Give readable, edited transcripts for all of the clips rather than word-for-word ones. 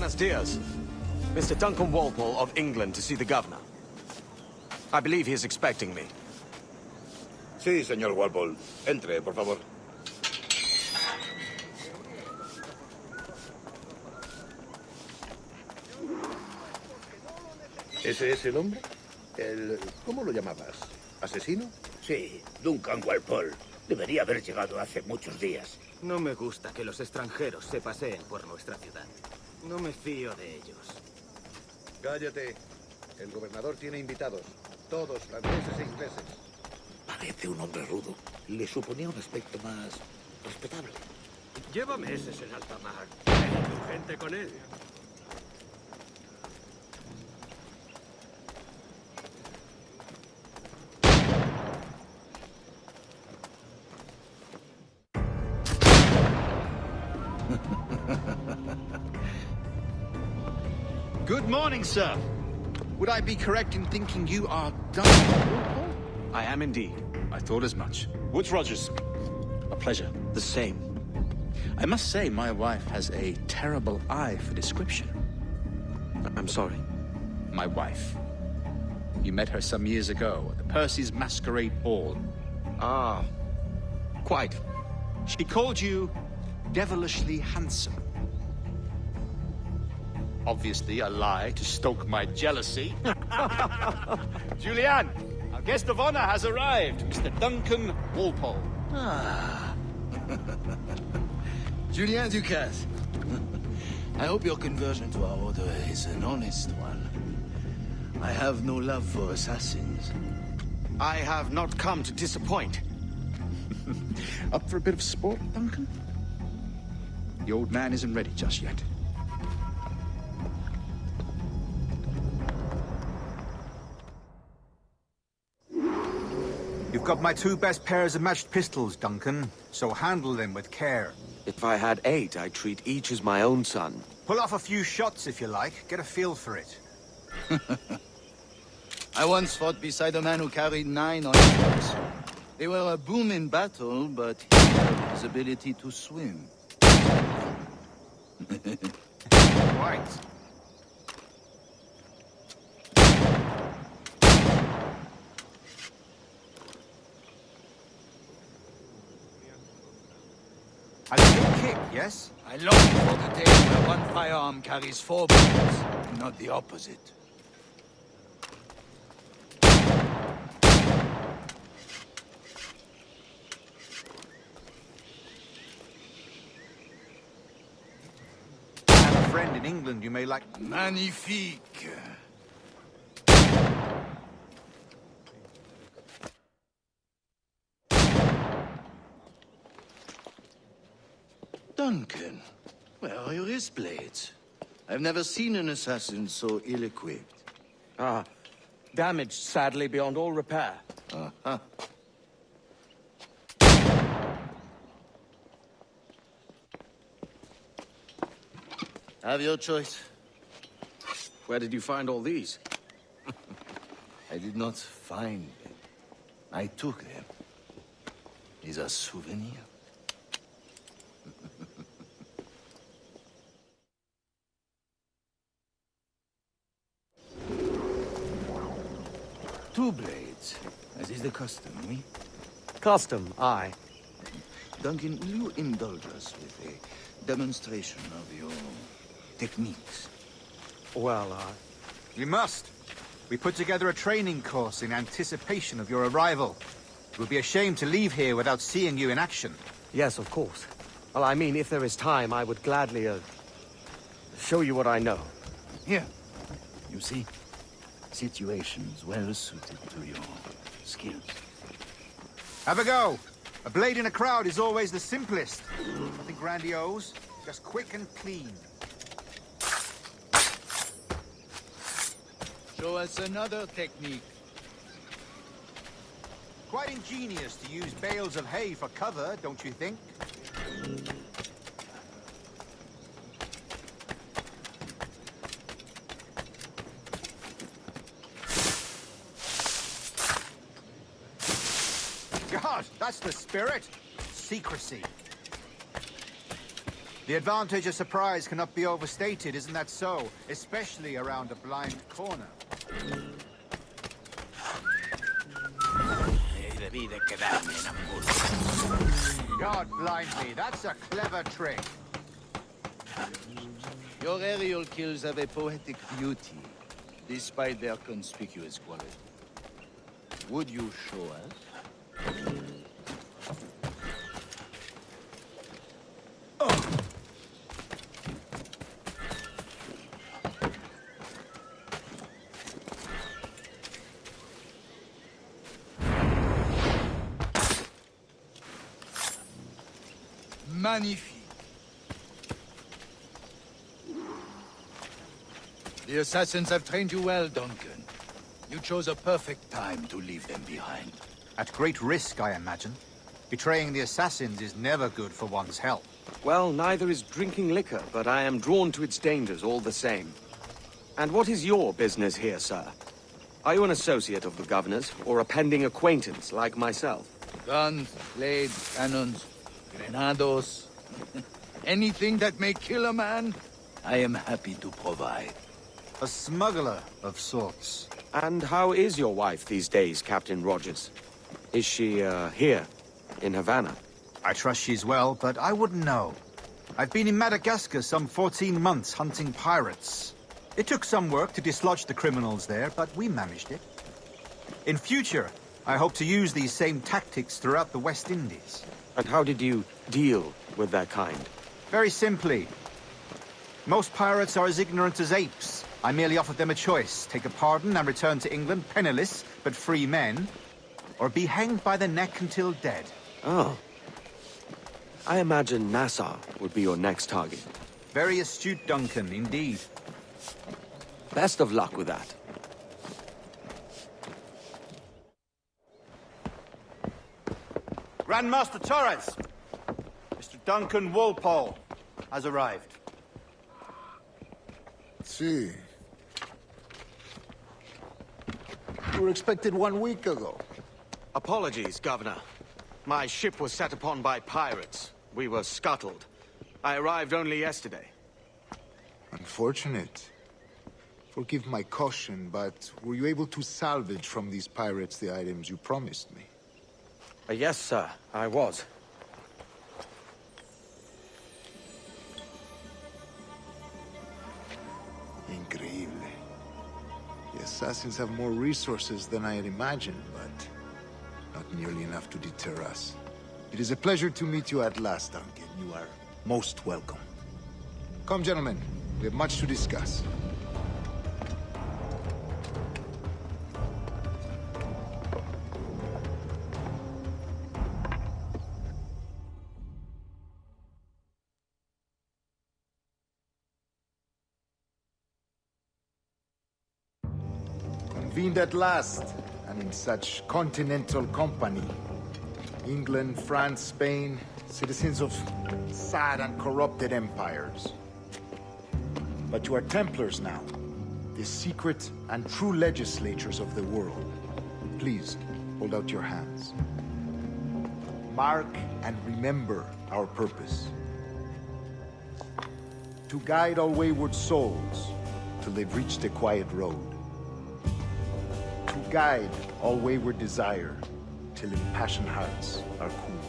Buenos dias. Mr. Duncan Walpole of England to see the governor. I believe he is expecting me. Sí, señor Walpole. Entre, por favor. ¿Ese es el hombre? ¿Cómo lo llamabas? ¿Asesino? Sí, Duncan Walpole. Debería haber llegado hace muchos días. No me gusta que los extranjeros se paseen por nuestra ciudad. No me fío de ellos. Cállate. El gobernador tiene invitados. Todos franceses e ingleses. Parece un hombre rudo. Le suponía un aspecto más respetable. Lleva meses en alta mar. Hay gente con él. Good morning, sir. Would I be correct in thinking you are Duncan? I am indeed. I thought as much. Woods Rogers. A pleasure. The same. I must say, my wife has a terrible eye for description. I'm sorry. My wife. You met her some years ago at the Percy's Masquerade Ball. Ah, quite. She called you devilishly handsome. Obviously a lie to stoke my jealousy. Julianne, our guest of honor has arrived, Mr. Duncan Walpole. Ah. Julien Ducasse. I hope your conversion to our order is an honest one. I have no love for assassins. I have not come to disappoint. Up for a bit of sport, Duncan? The old man isn't ready just yet. You've got my two best pairs of matched pistols, Duncan, so handle them with care. If I had 8, I'd treat each as my own son. Pull off a few shots if you like, get a feel for it. I once fought beside a man who carried 9 on his backs. They were a boom in battle, but he had his ability to swim. Right. A good kick, yes? I long for the day where one firearm carries 4 bullets, not the opposite. I have a friend in England you may like. Magnifique. Duncan, where are your wrist blades? I've never seen an assassin so ill-equipped. Ah, damaged sadly beyond all repair. Uh-huh. Have your choice. Where did you find all these? I did not find them. I took them. These are souvenirs. Two blades, as is the custom, eh? Custom, aye. Duncan, will you indulge us with a demonstration of your techniques? Well, We must. We put together a training course in anticipation of your arrival. It would be a shame to leave here without seeing you in action. yes, of course. Well, I mean, if there is time, I would gladly, show you what I know. Here, you see, situations well suited to your skills. Have a go. A blade in a crowd is always the simplest. Nothing grandiose, just quick and clean. Show us another technique. Quite ingenious to use bales of hay for cover, don't you think? God, that's the spirit. Secrecy. The advantage of surprise cannot be overstated, isn't that so? Especially around a blind corner. Debí de quedarme en Hamburgo. God blind me, that's a clever trick. Your aerial kills have a poetic beauty, despite their conspicuous quality. Would you show us? Magnifique. The assassins have trained you well, Duncan. You chose a perfect time to leave them behind. At great risk, I imagine. Betraying the assassins is never good for one's health. Well, neither is drinking liquor, but I am drawn to its dangers all the same. And what is your business here, sir? Are you an associate of the governor's, or a pending acquaintance like myself? Guns, blades, cannons, grenados. Anything that may kill a man, I am happy to provide. A smuggler of sorts. And how is your wife these days, Captain Rogers? Is she, here, in Havana? I trust she's well, but I wouldn't know. I've been in Madagascar some 14 months hunting pirates. It took some work to dislodge the criminals there, but we managed it. In future, I hope to use these same tactics throughout the West Indies. And how did you deal with that kind? Very simply. Most pirates are as ignorant as apes. I merely offered them a choice. Take a pardon and return to England penniless, but free men, or be hanged by the neck until dead. Oh. I imagine Nassau would be your next target. Very astute, Duncan, indeed. Best of luck with that. Grandmaster Torres! Mr. Duncan Walpole has arrived. See. You were expected 1 week ago. Apologies, Governor. My ship was set upon by pirates. We were scuttled. I arrived only yesterday. Unfortunate. Forgive my caution, but were you able to salvage from these pirates the items you promised me? Yes, sir, I was. Increíble. The assassins have more resources than I had imagined, but not nearly enough to deter us. It is a pleasure to meet you at last, Duncan. You are most welcome. Come, gentlemen. We have much to discuss. Convened at last, and in such continental company. England, France, Spain, citizens of sad and corrupted empires. But you are Templars now, the secret and true legislators of the world. Please, hold out your hands. Mark and remember our purpose. To guide all wayward souls till they've reached a quiet road. To guide all wayward desire till impassioned hearts are cool.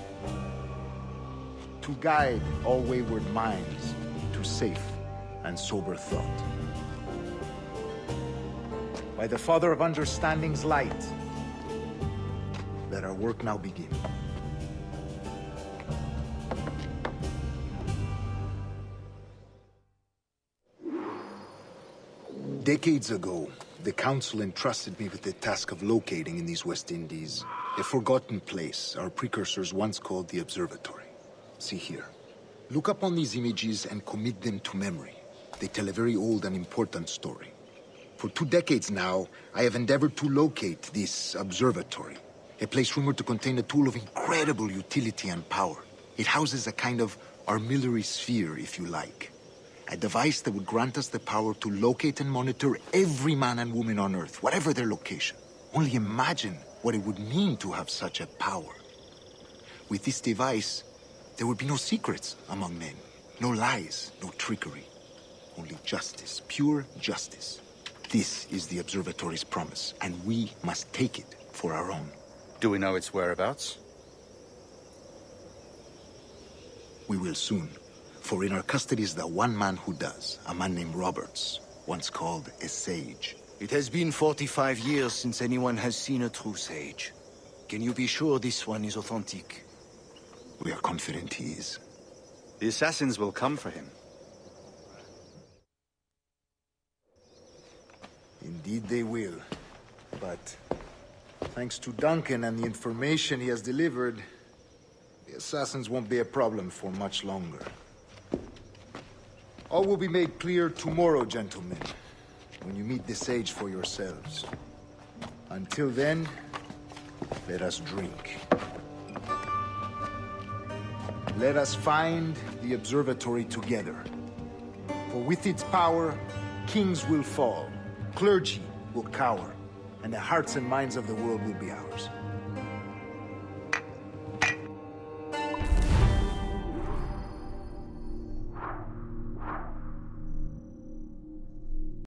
To guide all wayward minds to safe and sober thought. By the Father of Understanding's light, let our work now begin. Decades ago, the Council entrusted me with the task of locating in these West Indies a forgotten place our precursors once called the Observatory. See here. Look upon these images and commit them to memory. They tell a very old and important story. For 2 decades now, I have endeavored to locate this observatory, a place rumored to contain a tool of incredible utility and power. It houses a kind of armillary sphere, if you like. A device that would grant us the power to locate and monitor every man and woman on Earth, whatever their location. Only imagine what it would mean to have such a power. With this device, there would be no secrets among men. No lies, no trickery. Only justice, pure justice. This is the Observatory's promise, and we must take it for our own. Do we know its whereabouts? We will soon. For in our custody is the one man who does, a man named Roberts, once called a sage. It has been 45 years since anyone has seen a true sage. Can you be sure this one is authentic? We are confident he is. The assassins will come for him. Indeed they will. But thanks to Duncan and the information he has delivered, the assassins won't be a problem for much longer. All will be made clear tomorrow, gentlemen, when you meet the sage for yourselves. Until then, let us drink. Let us find the observatory together. For with its power, kings will fall, clergy will cower, and the hearts and minds of the world will be ours.